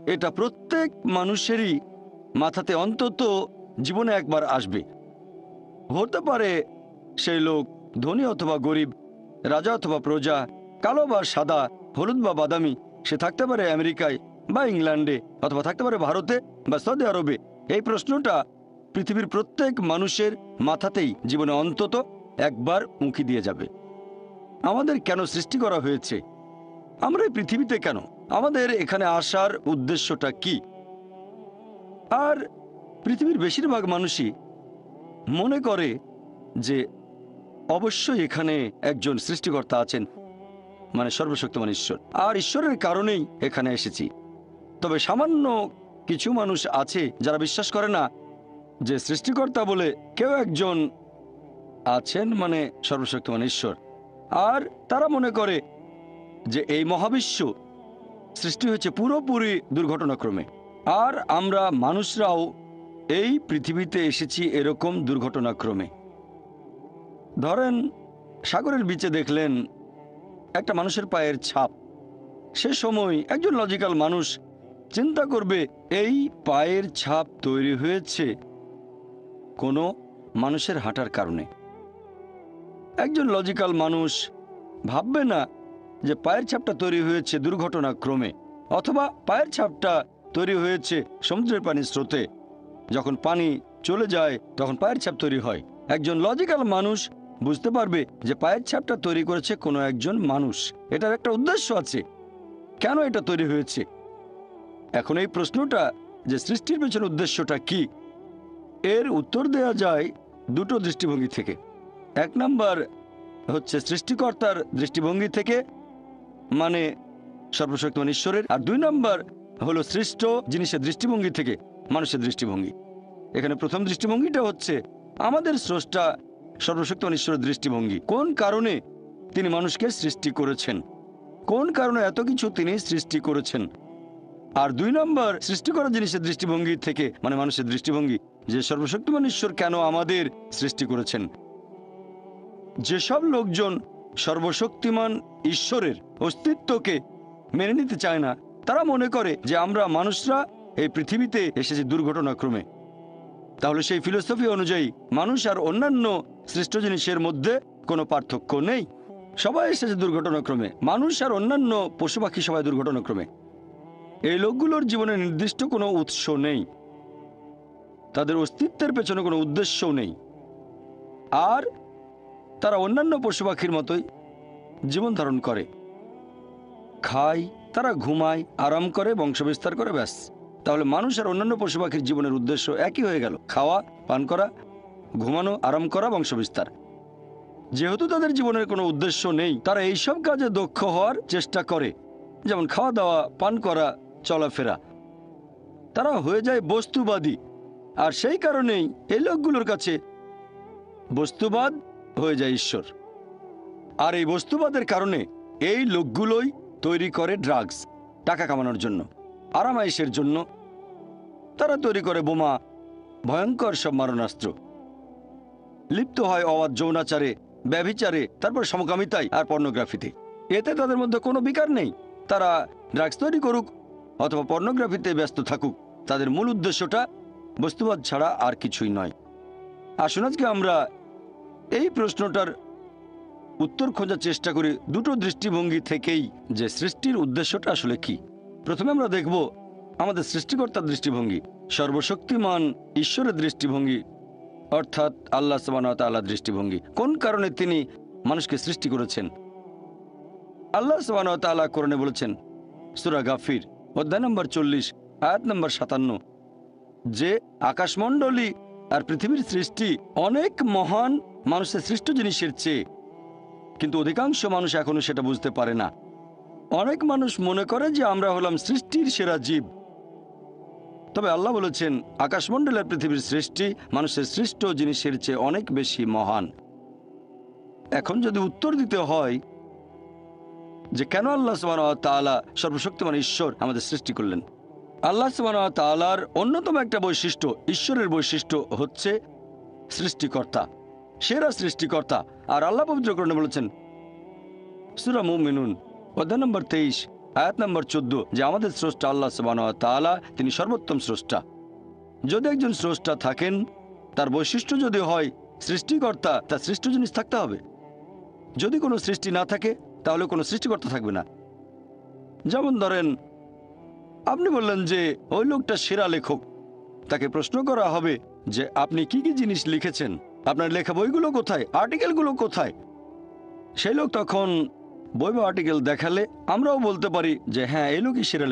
এটা প্রত্যেক মানুষেরই মাথাতে অন্তত জীবনে একবার আসবে। হতে পারে সেই লোক ধনী অথবা গরিব, রাজা অথবা প্রজা, কালো বা সাদা, হলুদ বা বাদামি, সে থাকতে পারে আমেরিকায় বা ইংল্যান্ডে, অথবা থাকতে পারে ভারতে বা সৌদি আরবে। এই প্রশ্নটা পৃথিবীর প্রত্যেক মানুষের মাথাতেই জীবনে অন্তত একবার উঁকি দিয়ে যাবে। আমাদের কেন সৃষ্টি করা হয়েছে? আমরা এই পৃথিবীতে কেন? আমাদের এখানে আসার উদ্দেশ্যটা কি? আর পৃথিবীর বেশিরভাগ মানুষই মনে করে যে অবশ্যই এখানে একজন সৃষ্টিকর্তা আছেন, মানে সর্বশক্তিমান ঈশ্বর, আর ঈশ্বরের কারণেই এখানে এসেছি। তবে সামান্য কিছু মানুষ আছে যারা বিশ্বাস করে না যে সৃষ্টিকর্তা বলে কেউ একজন আছেন, মানে সর্বশক্তিমান ঈশ্বর। আর তারা মনে করে যে এই মহাবিশ্ব সৃষ্টি হয়েছে পুরোপুরি দুর্ঘটনাক্রমে, আর আমরা মানুষরাও এই পৃথিবীতে এসেছি এরকম দুর্ঘটনাক্রমে। ধরেন সাগরের বিচে দেখলেন একটা মানুষের পায়ের ছাপ। সে সময় একজন লজিক্যাল মানুষ চিন্তা করবে এই পায়ের ছাপ তৈরি হয়েছে কোনো মানুষের হাঁটার কারণে। একজন লজিক্যাল মানুষ ভাববে না যে পায়ের ছাপটা তৈরি হয়েছে দুর্ঘটনাক্রমে, অথবা পায়ের ছাপটা তৈরি হয়েছে সমুদ্রের পানির স্রোতে। যখন পানি চলে যায় তখন পায়ের ছাপ তৈরি হয়। একজন লজিক্যাল মানুষ বুঝতে পারবে যে পায়ের ছাপটা তৈরি করেছে কোনো একজন মানুষ, এটার একটা উদ্দেশ্য আছে। কেন এটা তৈরি হয়েছে? এখন এই প্রশ্নটা যে সৃষ্টির পেছনে উদ্দেশ্যটা কি, এর উত্তর দেয়া যায় দুটো দৃষ্টিভঙ্গি থেকে। এক নাম্বার হচ্ছে সৃষ্টিকর্তার দৃষ্টিভঙ্গি থেকে, মানে সর্বশক্তিমান ঈশ্বরের। আর দুই নাম্বার হলো সৃষ্ট জিনিসের দৃষ্টিভঙ্গি থেকে, মানুষের দৃষ্টিভঙ্গি। এখানে প্রথম দৃষ্টিভঙ্গিটা হচ্ছে আমাদের স্রষ্টা সর্বশক্তিমান ঈশ্বরের দৃষ্টিভঙ্গি। কোন কারণে তিনি মানুষকে সৃষ্টি করেছেন, কোন কারণে এত কিছু তিনি সৃষ্টি করেছেন। আর দুই নম্বর সৃষ্টি করা জিনিসের দৃষ্টিভঙ্গি থেকে, মানে মানুষের দৃষ্টিভঙ্গি, যে সর্বশক্তিমান ঈশ্বর কেন আমাদের সৃষ্টি করেছেন। যেসব লোকজন সর্বশক্তিমান ঈশ্বরের অস্তিত্বকে মেনে নিতে চায় না, তারা মনে করে যে আমরা মানুষরা এই পৃথিবীতে এসেছি দুর্ঘটনাক্রমে। তাহলে সেই ফিলোসফি অনুযায়ী মানুষ আর অন্যান্য সৃষ্ট জিনিসের মধ্যে কোনো পার্থক্য নেই, সবাই এসেছে দুর্ঘটনাক্রমে। মানুষ আর অন্যান্য পশু পাখি সবাই দুর্ঘটনাক্রমে। এই লোকগুলোর জীবনে নির্দিষ্ট কোনো উৎস নেই, তাদের অস্তিত্বের পেছনে কোনো উদ্দেশ্যও নেই, আর তারা অন্যান্য পশু পাখির মতোই জীবন ধারণ করে, খায়, তারা ঘুমায়, আরাম করে, বংশবিস্তার করে, ব্যাস। তাহলে মানুষ আর অন্যান্য পশু পাখির জীবনের উদ্দেশ্য একই হয়ে গেল, খাওয়া, পান করা, ঘুমানো, আরাম করা, বংশবিস্তার। যেহেতু তাদের জীবনের কোনো উদ্দেশ্য নেই, তারা এইসব কাজে দক্ষ হওয়ার চেষ্টা করে, যেমন খাওয়া দাওয়া, পান করা, চলাফেরা। তারা হয়ে যায় বস্তুবাদী। আর সেই কারণেই এই লোকগুলোর কাছে বস্তুবাদ হয়ে যায় ঈশ্বর। আর এই বস্তুবাদের কারণে এই লোকগুলোই তৈরি করে ড্রাগস, টাকা কামানোর জন্য, আরামাইশের জন্য। তারা তৈরি করে বোমা, ভয়ঙ্কর সব মারণাস্ত্র, লিপ্ত হয় অবাধ যৌনাচারে, ব্যভিচারে, তারপর সমকামিতায় আর পর্নোগ্রাফিতে। এতে তাদের মধ্যে কোনো বিকার নেই। তারা ড্রাগস তৈরি করুক অথবা পর্নোগ্রাফিতে ব্যস্ত থাকুক, তাদের মূল উদ্দেশ্যটা বস্তুবাদ ছাড়া আর কিছুই নয়। আসুন আজকে আমরা এই প্রশ্নটার উত্তর খোঁজার চেষ্টা করি দুটো দৃষ্টিভঙ্গি থেকেই, যে সৃষ্টির উদ্দেশ্যটা আসলে কি। প্রথমে আমরা দেখব আমাদের সৃষ্টিকর্তার দৃষ্টিভঙ্গি, সর্বশক্তিমান ঈশ্বরের দৃষ্টিভঙ্গি, অর্থাৎ আল্লাহ সুবহানাহু ওয়া তাআলার দৃষ্টিভঙ্গি। কোন কারণে তিনি মানুষকে সৃষ্টি করেছেন? আল্লাহ সুবহানাহু ওয়া তাআলা কোরআনে বলেছেন, সূরা গাফির অধ্যায় নম্বর 40 আয়াত নম্বর 57, যে আকাশমণ্ডলী আর পৃথিবীর সৃষ্টি অনেক মহান মানুষের সৃষ্ট জিনিসের চেয়ে, কিন্তু অধিকাংশ মানুষ এখনো সেটা বুঝতে পারে না। অনেক মানুষ মনে করে যে আমরা হলাম সৃষ্টির সেরা জীব, তবে আল্লাহ বলেছেন আকাশমণ্ডল আর পৃথিবীর সৃষ্টি মানুষের সৃষ্ট জিনিসের চেয়ে অনেক বেশি মহান। এখন যদি উত্তর দিতে হয় যে কেন আল্লাহ সুবহানাহু ওয়া তাআলা সর্বশক্তিমান ঈশ্বর আমাদের সৃষ্টি করলেন, আল্লাহ সুবহানাহু ওয়া তাআলার অন্যতম একটা বৈশিষ্ট্য, ঈশ্বরের বৈশিষ্ট্য হচ্ছে সৃষ্টিকর্তা, সেরা সৃষ্টিকর্তা। আর আল্লাহ পবিত্র কোরআনে বলেছেন, সূরা মুমিনুন অধ্যায় নম্বর 23 আয়াত নম্বর 14, যে আমাদের স্রষ্টা আল্লাহ সুবহানাহু ওয়া তাআলা, তিনি সর্বোত্তম স্রষ্টা। যদি একজন স্রষ্টা থাকেন, তার বৈশিষ্ট্য যদি হয় সৃষ্টিকর্তা, তার সৃষ্ট জিনিস থাকতে হবে। যদি কোনো সৃষ্টি না থাকে, তাহলে কোনো সৃষ্টিকর্তা থাকবে না। যেমন ধরেন, আপনি বললেন যে ওই লোকটা সেরা লেখক, তাকে প্রশ্ন করা হবে যে আপনি কি কি জিনিস লিখেছেন, আপনার লেখা বইগুলো কোথায়, আর্টিকেলগুলো কোথায়। সেই লোক তখন বই বা আর্টিকেল দেখালে আমরাও বলতে পারি যে হ্যাঁ, এই লোকই সেরা